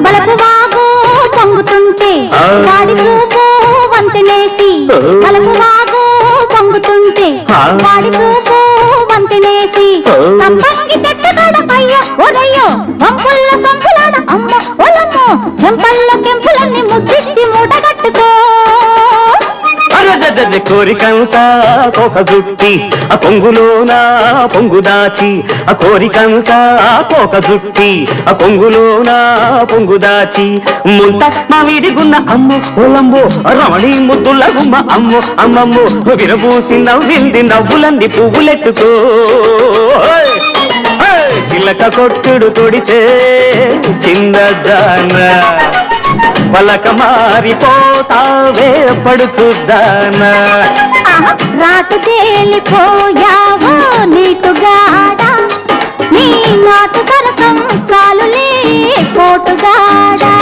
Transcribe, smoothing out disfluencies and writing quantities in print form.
బలపు వాగు పొంగుతుంటే వాడి చూపు వంతెనేసి బలపు వాగు పొంగుతుంటే వాడి చూపు వంతెనేసి సంపంగి చెట్టుగడ అయ్యో ఒరయ్యో పంపుల్ల సంపులాడ అమ్మ ఒలమ్మో చెంపల్ల కెంపులన్నీ ముద్దిచ్చి మూటగట్టుకో కోరికంతా కోక జుట్టి ఆ పొంగులోన పొంగు దాచి ఆ కోరికంతా కోక జుట్టి ఆ పొంగులోన పొంగు దాచి ముంత మామిడి గున్న అమ్మ పొలంబో రమణి ముద్దుల గుమ్మ అమ్మో అమ్మమ్మో విరబూసి నవ్వింది నవ్వులంది పువ్వులెట్టుకో చిలక కొట్టుడు కొడితే చిన్నదాన పలక మారిపోతావే పడుతుద్దానా రాటు తేలిపోయావో నీటుగాడా నీ నాటు సరసం చాలులే పోటుగాడా